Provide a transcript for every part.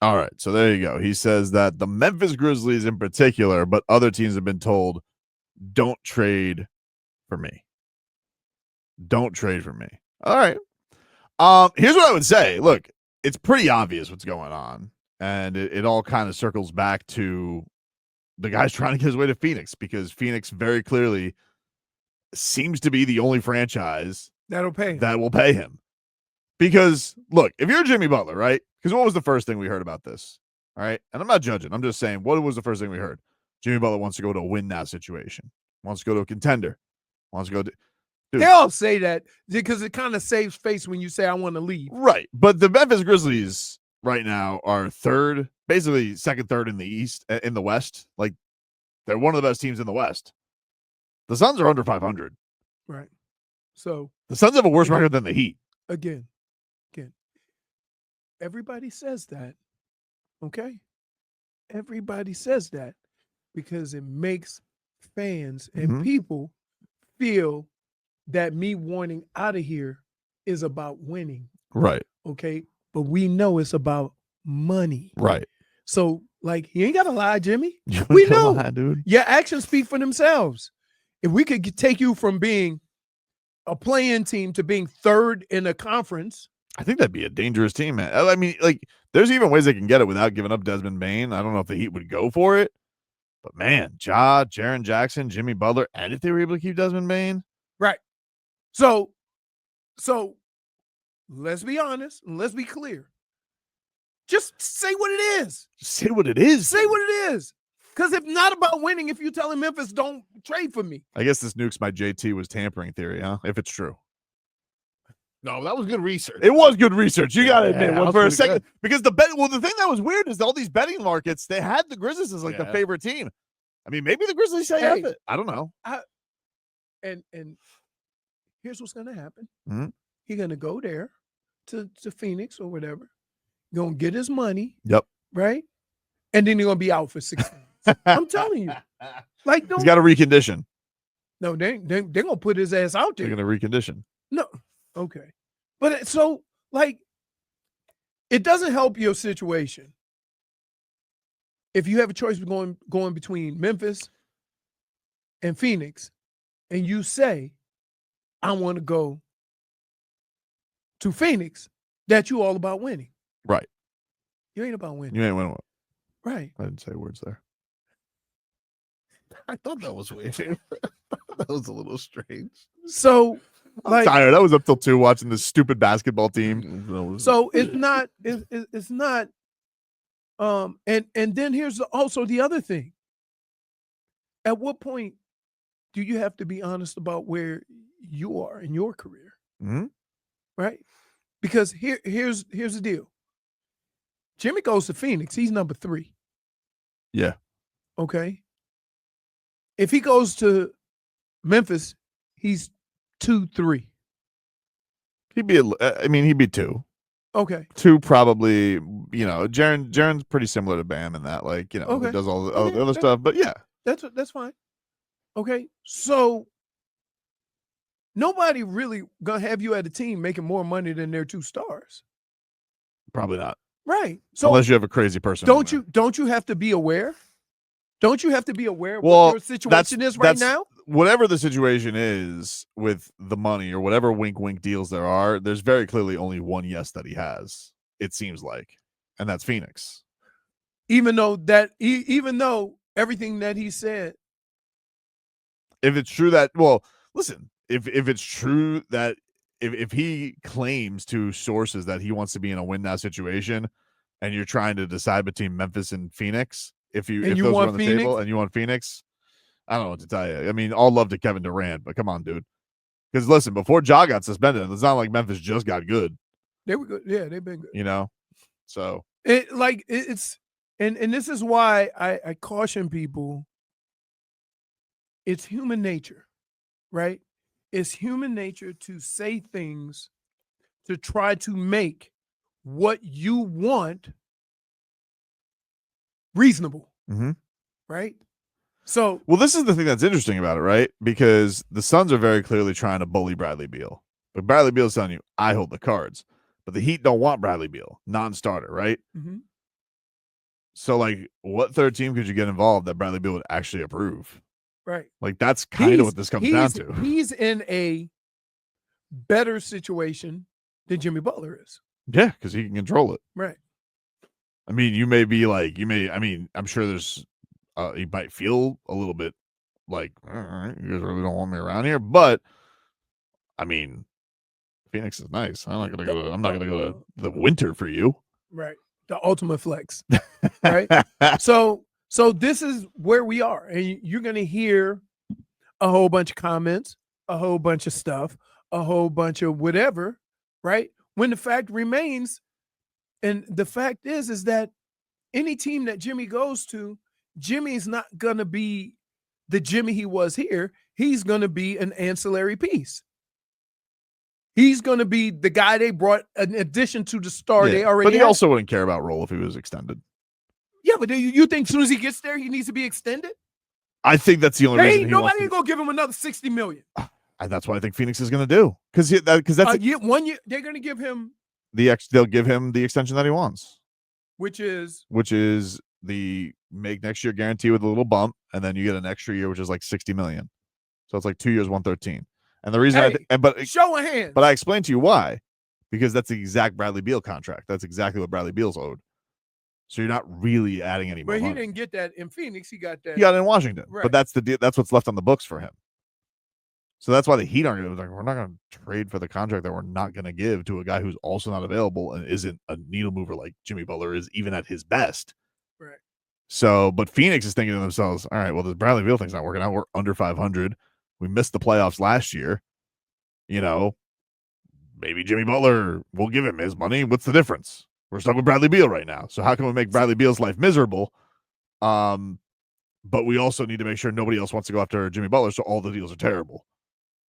All right, so there you go. He says that the Memphis Grizzlies in particular, but other teams have been told, don't trade for me. Don't trade for me. All right. Here's what I would say. Look, it's pretty obvious what's going on, and it all kind of circles back to the guy's trying to get his way to Phoenix, because Phoenix very clearly seems to be the only franchise that'll pay him. that will pay him. Because look, if you're Jimmy Butler, right? Because what was the first thing we heard about this? All right. And I'm not judging. I'm just saying, what was the first thing we heard? Jimmy Butler wants to go to a win now situation, wants to go to a contender, wants to go to. Dude. They all say that because it kind of saves face when you say, I want to leave. Right. But the Memphis Grizzlies right now are third, basically second, third in the East, in the West. Like, they're one of the best teams in the West. The Suns are under 500. Right. So the Suns have a worse record than the Heat. Again. Everybody says that. Okay. Everybody says that because it makes fans and people feel that me wanting out of here is about winning. Right. Okay. But we know it's about money. Right. So, like, you ain't got to lie, Jimmy. We know. Lie, dude. Your actions speak for themselves. If we could take you from being a play-in team to being third in a conference, I think that'd be a dangerous team, man. I mean, like, there's even ways they can get it without giving up Desmond Bane. I don't know if the Heat would go for it. But, man, Ja, Jaren Jackson, Jimmy Butler, and if they were able to keep Desmond Bane. Right. So let's be honest and let's be clear. Just say what it is. Say what it is. Say what it is. Because if not about winning, if you're telling Memphis, don't trade for me. I guess this nukes my JT was tampering theory, huh? If it's true. No, that was good research. It was good research. You got to admit. Yeah, for a second. Good. Because the thing that was weird is all these betting markets, they had the Grizzlies as like the favorite team. I mean, maybe the Grizzlies say F it. I don't know. And here's what's going to happen. Mm-hmm. He's going to go there to Phoenix or whatever. Going to get his money. Yep. Right? And then he's going to be out for 6 months. I'm telling you. Like, he's got to recondition. No, they're going to put his ass out there. They're going to recondition. No. Okay. But so, like, it doesn't help your situation if you have a choice of going between Memphis and Phoenix, and you say, I want to go to Phoenix, that you all about winning. Right. You ain't about winning. You ain't winning. Right. I didn't say words there. I thought that was weird. That was a little strange. So, I'm tired. I was up till 2 watching this stupid basketball team. So it's not. It's not. And then here's also the other thing. At what point do you have to be honest about where you are in your career? Mm-hmm. Right? Because here's the deal. Jimmy goes to Phoenix. He's number 3. Yeah. Okay. If he goes to Memphis, he's 2-3. He'd be 2. Okay. 2 probably, Jaren's pretty similar to Bam in that, like, he does all the other stuff, but yeah. That's fine. Okay. So nobody really gonna have you at a team making more money than their 2 stars. Probably not. Right. So unless you have a crazy person. Don't you have to be aware? Don't you have to be aware of what your situation is right now? Whatever the situation is with the money or whatever wink deals there are, there's very clearly only one yes that he has, it seems like. And that's Phoenix. Even though everything that he said. If it's true that, well, listen, if it's true that if he claims to sources that he wants to be in a win now situation and you're trying to decide between Memphis and Phoenix, if those are on the table and you want Phoenix, I don't know what to tell you. I mean, all love to Kevin Durant, but come on, dude. Because listen, before Ja got suspended, it's not like Memphis just got good. They were good. Yeah, they've been good. So it's and this is why I caution people. It's human nature, right? It's human nature to say things to try to make what you want reasonable, right? So, well, this is the thing that's interesting about it, right? Because the Suns are very clearly trying to bully Bradley Beal, but Bradley Beal's telling you, "I hold the cards." But the Heat don't want Bradley Beal, non-starter, right? So, like, what third team could you get involved that Bradley Beal would actually approve? Right. Like, that's kind of what this comes down to. He's in a better situation than Jimmy Butler is. Yeah, because he can control it. Right. I mean, you may be like, I'm sure there's, you might feel a little bit like, all right, you guys really don't want me around here. But, I mean, Phoenix is nice. I'm not gonna go to the winter for you. Right. The ultimate flex. Right. So this is where we are. And you're gonna hear a whole bunch of comments, a whole bunch of stuff, a whole bunch of whatever, right? When the fact remains, and the fact is that any team that Jimmy goes to, Jimmy's not gonna be the Jimmy he was here. He's gonna be an ancillary piece. He's going to be the guy they brought in addition to the star they already But he had. also wouldn't care about role if he was extended. Yeah, but you think as soon as he gets there, he needs to be extended? I think that's the only reason. Nobody ain't going to give him another $60 million. That's what I think Phoenix is going to do. Because that's 1 year. They're going to give him they'll give him the extension that he wants, which is the make next year guarantee with a little bump, and then you get an extra year, which is like $60 million. So it's like 2 years, 113. And the reason show of hands. But I explained to you why, because that's the exact Bradley Beal contract. That's exactly what Bradley Beal's owed. So you're not really adding any more. But he money. didn't get that in Phoenix. He got that. He got it in Washington. Right. But that's the deal. That's what's left on the books for him. So that's why the Heat aren't going to we're not going to trade for the contract that we're not going to give to a guy who's also not available and isn't a needle mover like Jimmy Butler is, even at his best. Right. So, but Phoenix is thinking to themselves, all right, well, this Bradley Beal thing's not working out. We're under 500. We missed the playoffs last year. You know, maybe Jimmy Butler will give him his money. What's the difference? We're stuck with Bradley Beal right now. So how can we make Bradley Beal's life miserable? But we also need to make sure nobody else wants to go after Jimmy Butler. So all the deals are terrible.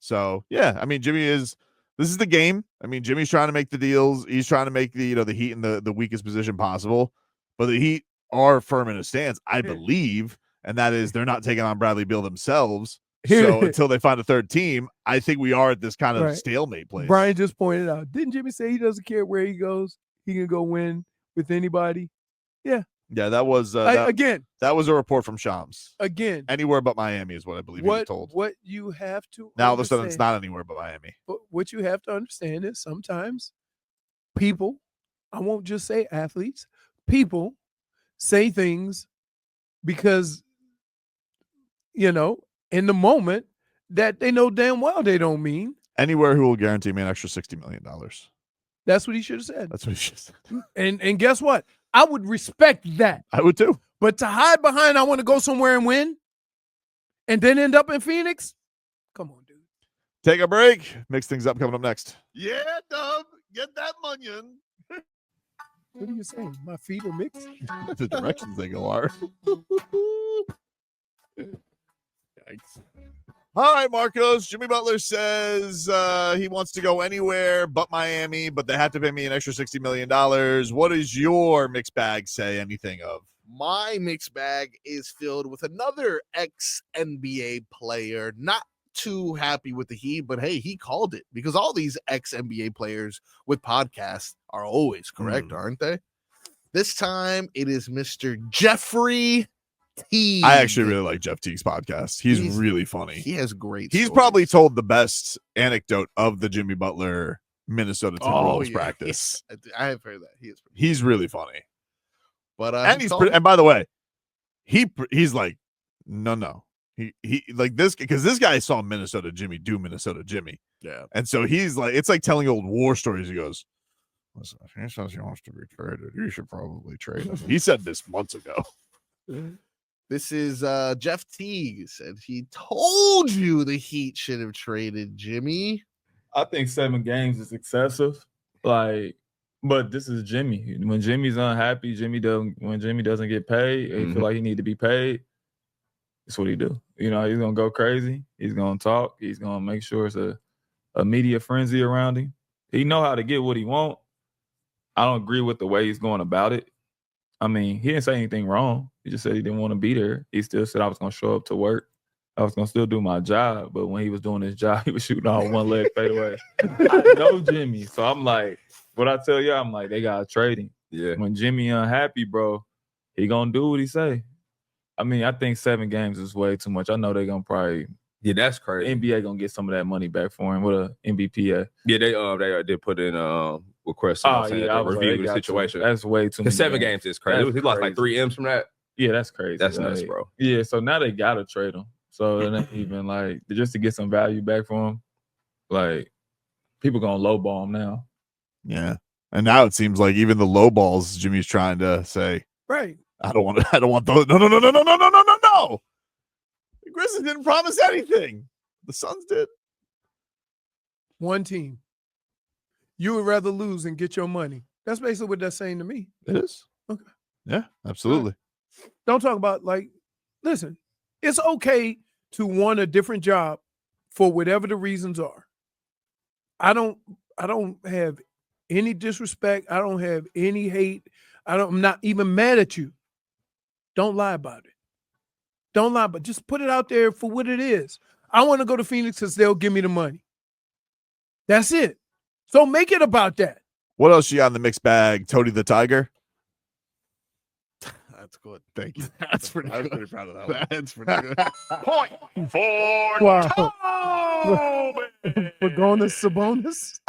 So yeah, I mean, this is the game. I mean, Jimmy's trying to make the deals. He's trying to make the Heat in the weakest position possible, but the Heat are firm in a stance, I believe. And that is they're not taking on Bradley Beal themselves. So until they find a third team, I think we are at this kind of stalemate place. Brian just pointed out, didn't Jimmy say he doesn't care where he goes? He can go win with anybody. Yeah. Yeah, that was again. That was a report from Shams. Again, anywhere but Miami is what I believe he was told. What you have to now all of a sudden it's not anywhere but Miami. But what you have to understand is sometimes people, I won't just say athletes, people say things because in the moment that they know damn well they don't mean. Anywhere who will guarantee me an extra $60 million. That's what he should have said. That's what he should have said. And guess what? I would respect that. I would too. But to hide behind, I want to go somewhere and win, and then end up in Phoenix? Come on, dude. Take a break. Mix things up coming up next. Yeah, Dub. Get that onion. What are you saying? My feet are mixed? The directions they go are. Yikes. All right, Marcos. Jimmy Butler says he wants to go anywhere but Miami, but they have to pay me an extra $60 million. What does your mixed bag say anything of? My mixed bag is filled with another ex-NBA player. Not too happy with the Heat, but hey, he called it because all these ex-NBA players with podcasts are always correct, aren't they? This time it is Mr. Jeffrey Teague. I actually really like Jeff Teague's podcast. He's really funny. He has great He's stories. probably told the best anecdote of the Jimmy Butler Minnesota Timberwolves practice. I have heard that. He's really funny. But and by the way, he's like, no. He like this because this guy saw Minnesota Jimmy do Minnesota Jimmy. Yeah. And so he's like, it's like telling old war stories. He goes, listen, if he says he wants to be traded, you should probably trade him. He said this months ago. This is Jeff Teague said he told you the Heat should have traded Jimmy. I think 7 games is excessive. But this is Jimmy. When Jimmy's unhappy, when Jimmy doesn't get paid, he feel like he need to be paid. That's what he do. He's gonna go crazy. He's gonna talk. He's gonna make sure it's a media frenzy around him. He know how to get what he want. I don't agree with the way he's going about it. I mean, he didn't say anything wrong. He just said he didn't want to be there. He still said I was going to show up to work. I was going to still do my job. But when he was doing his job, he was shooting all one leg fade away. I know Jimmy. So I'm like, what I tell you, I'm like, they got to trade him. Yeah. When Jimmy unhappy, bro, he gonna do what he say. I mean, I think 7 games is way too much. I know they're gonna probably that's crazy. NBA gonna get some of that money back for him. What a MVP at? Yeah, they did put in request saying I to was like, review they the got to. situation. That's way too many. Because 7 games is crazy. That's He lost like crazy. 3 M's from that. Yeah, that's crazy. That's nuts, Like, bro. Yeah, so now they gotta trade him. So it ain't even like just to get some value back for him. Like people gonna lowball him now. Yeah. And now it seems like even the low balls Jimmy's trying to say, Right. I don't want those. No. The Grizzlies didn't promise anything. The Suns did. One team. You would rather lose and get your money. That's basically what that's saying to me. It is. Okay. Yeah, absolutely. Don't talk about listen, it's okay to want a different job for whatever the reasons are. I don't have any disrespect. I don't have any hate. I'm not even mad at you. Don't lie about it. Don't lie, but just put it out there for what it is. I want to go to Phoenix because they'll give me the money. That's it. So make it about that. What else you got in the mixed bag? Tony the Tiger? That's good. Thank you. That's pretty I was good. pretty proud of that one. That's pretty good. Point for Wow. Toby. For going to Sabonis.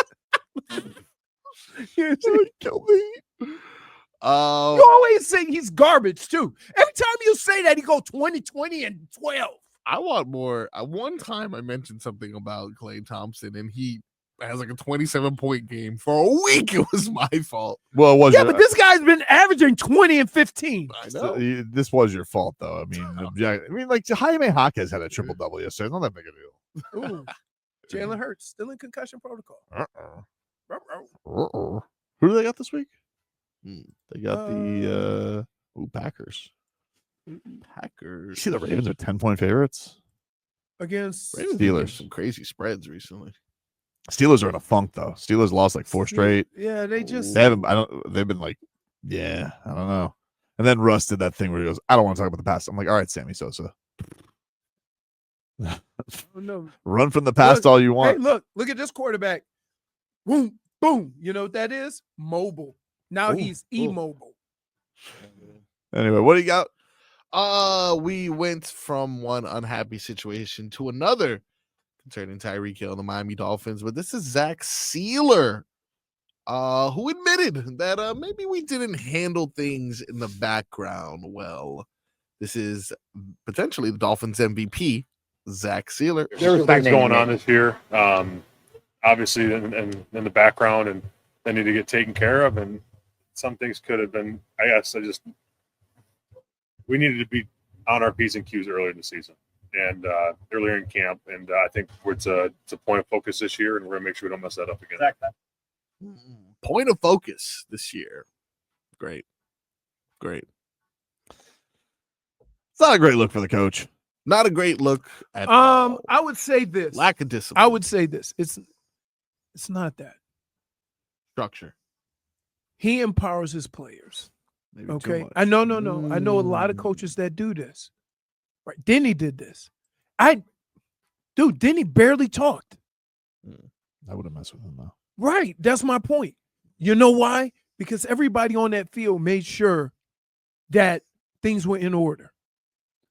You killed me. You always say he's garbage too. Every time you say that, he go 20, 20, and 12. I want more. One time I mentioned something about Klay Thompson, and he has like a 27-point game for a week. It was my fault. Well, it was Yeah, but this guy's been averaging 20 and 15. I know. this was your fault, though. I mean, like Jaime Jaquez had a triple double yesterday. It's not that big a deal. Ooh. Jalen Hurts still in concussion protocol. Who do they got this week? Hmm. They got the Packers. Packers. You see the Ravens are 10-point favorites. Against Ravens been getting Steelers. some crazy spreads recently. Steelers are in a funk though. Steelers lost like 4 straight. Yeah, they just They haven't. They've been like, yeah, I don't know. And then Russ did that thing where he goes, "I don't want to talk about the past." I'm like, all right, Sammy Sosa, no. run from the past Look, all you Hey, want. look at this quarterback. Boom, boom. You know what that is? Mobile. Now Ooh, he's ooh. immobile. Anyway, what do you got? We went from one unhappy situation to another concerning Tyreek Hill and the Miami Dolphins, but this is Zach Sealer, who admitted that maybe we didn't handle things in the background well. This is potentially the Dolphins MVP, Zach Sealer. There were things going on this year, obviously in the background, and they need to get taken care of. And some things could have been, I guess, we needed to be on our P's and Q's earlier in the season and earlier in camp. And I think it's a point of focus this year, and we're going to make sure we don't mess that up again. Point of focus this year. Great. It's not a great look for the coach. Not a great look at all. I would say this. Lack of discipline. I would say this. It's not that. Structure. He empowers his players. Maybe too Okay. much. I know. I know a lot of coaches that do this. Right. Denny did this. Denny barely talked. I would have messed with him though. Right. That's my point. You know why? Because everybody on that field made sure that things were in order.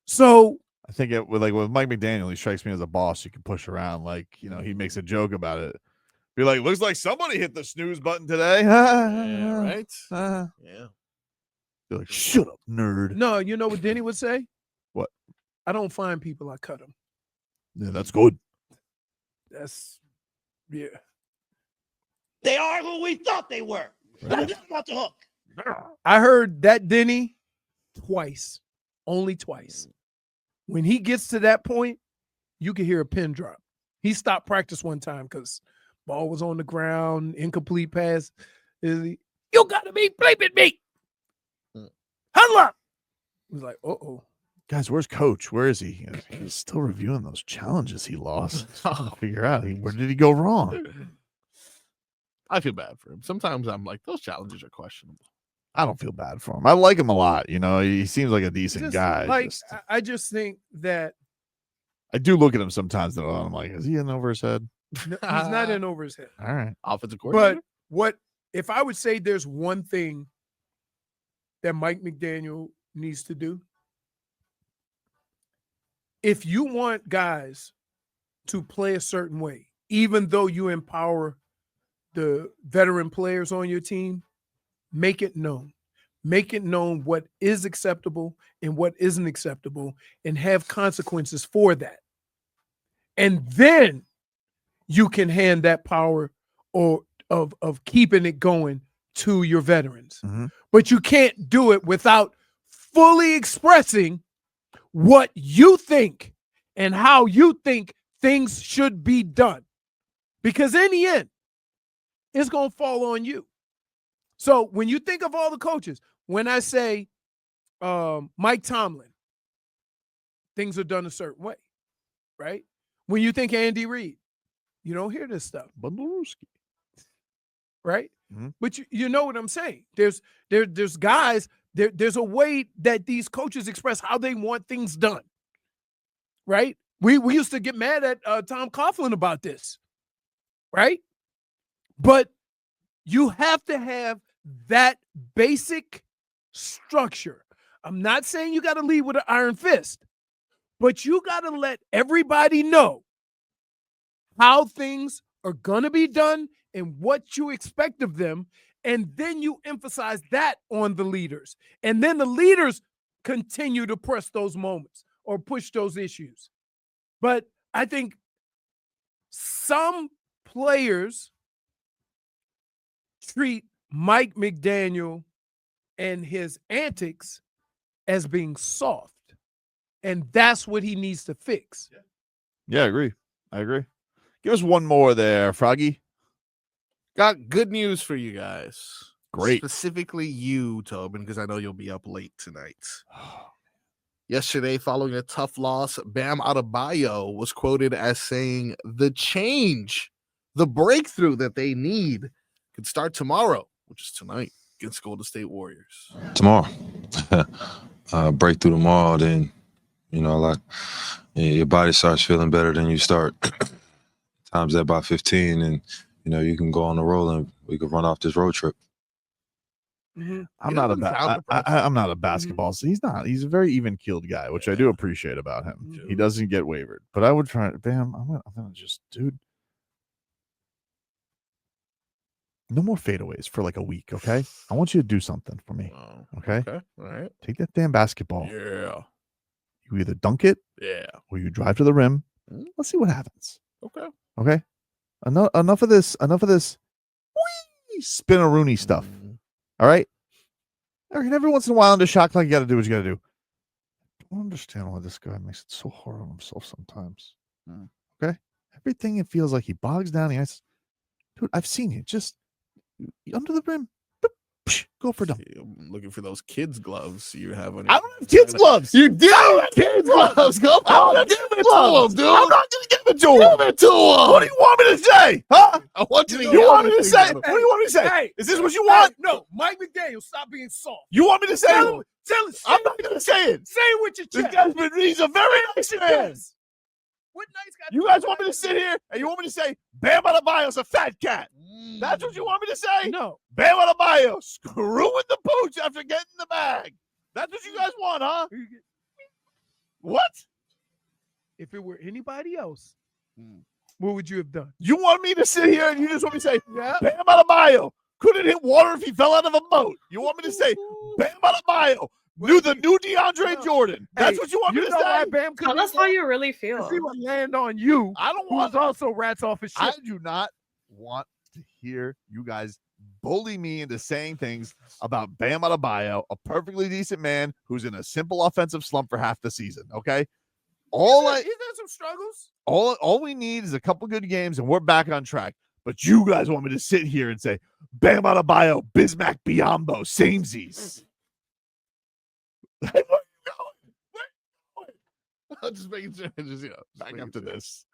So I think with Mike McDaniel, he strikes me as a boss you can push around. Like, he makes a joke about it. Be like, looks like somebody hit the snooze button today. Yeah, right? Yeah. You're like, shut up, nerd. no, you know what Denny would say? What? I don't find people, I cut them. Yeah, that's good. Yeah. They are who we thought they were. Don't get them off the hook. I heard that Denny twice, only twice. When he gets to that point, you can hear a pin drop. He stopped practice one time because ball was on the ground, incomplete pass. You got to be bleeping me. Huddle up. He was like, uh-oh. Guys, where's Coach? Where is he? He's still reviewing those challenges he lost. Trying to figure out where did he go wrong. I feel bad for him. Sometimes I'm like, those challenges are questionable. I don't feel bad for him. I like him a lot. He seems like a decent Just, guy. I just think that I do look at him sometimes and I'm like, is he in over his head? he's not in over his head. All right. Offensive coordinator. But if I would say there's one thing that Mike McDaniel needs to do? If you want guys to play a certain way, even though you empower the veteran players on your team, make it known. Make it known what is acceptable and what isn't acceptable, and have consequences for that. And then you can hand that power or of keeping it going to your veterans. Mm-hmm. But you can't do it without fully expressing what you think and how you think things should be done. Because in the end, it's going to fall on you. So when you think of all the coaches, when I say Mike Tomlin, things are done a certain way, right? When you think Andy Reid, you don't hear this stuff. Right? Mm-hmm. But you know what I'm saying. There's guys, there's a way that these coaches express how they want things done. Right? We used to get mad at Tom Coughlin about this. Right? But you have to have that basic structure. I'm not saying you got to lead with an iron fist, but you got to let everybody know how things are going to be done and what you expect of them. And then you emphasize that on the leaders. And then the leaders continue to press those moments or push those issues. But I think some players treat Mike McDaniel and his antics as being soft. And that's what he needs to fix. Yeah, I agree. Give us one more there, Froggy. Got good news for you guys. Great. Specifically you, Tobin, because I know you'll be up late tonight. Yesterday, following a tough loss, Bam Adebayo was quoted as saying the change, the breakthrough that they need could start tomorrow, which is tonight against Golden State Warriors. Tomorrow. Breakthrough tomorrow, then, your body starts feeling better than you start. Times that by 15, and, you can go on the roll and we could run off this road trip. Mm-hmm. I'm not a basketball. So he's not. He's a very even-keeled guy, which I do appreciate about him. Mm-hmm. He doesn't get wavered. But I would try. Bam, I'm gonna just, dude. No more fadeaways for like a week, okay? I want you to do something for me, okay? Okay, all right. Take that damn basketball. Yeah. You either dunk it, Yeah. or you drive to the rim. Let's see what happens. Okay. Okay. Enough of this. Whee, spin-a-rooney stuff. All right. Every once in a while, in the shot clock, you got to do what you got to do. I don't understand why this guy makes it so hard on himself sometimes. Okay. Everything it feels like he bogs down the ice. Dude, I've seen you just under the rim. Go for dunk. I'm looking for those kids' gloves you have on. I don't have kids' gloves. You do have kids' gloves. Go on, give it to him, dude. I'm not going to give it to him. Give it to him. What do you want me to say? Huh? I want you to. You want me to say? What do you want me to say? Hey, is this what you want? No, Mike McDaniel, stop being soft. You want me to say? Tell him. I'm not going to say it. Say it with your This chest. guy's been, he's a very nice man. Yes. What nice guy? You guys want me to sit here and you want me to say Bam Adebayo's a fat cat? That's what you want me to say? No. Bam Adebayo screwing the pooch after getting the bag. That's what you guys want, huh? What? If it were anybody else, what would you have done? You want me to sit here and you just want me to say Bam Adebayo couldn't hit water if he fell out of a boat? You want me to say Bam Adebayo knew the new DeAndre Jordan? That's what you want me to say? Bam Tell us how you really feel. See what land on you. I don't Who's want. also rats off his shit. I do not want to hear you guys bully me into saying things about Bam Adebayo, a perfectly decent man who's in a simple offensive slump for half the season. Okay, He's had some struggles. all we need is a couple good games and we're back on track. But you guys want me to sit here and say Bam Adebayo, Bismack Biyombo, samesies. Where are you going? I'm just making sure. Just, back Making up to sure. this.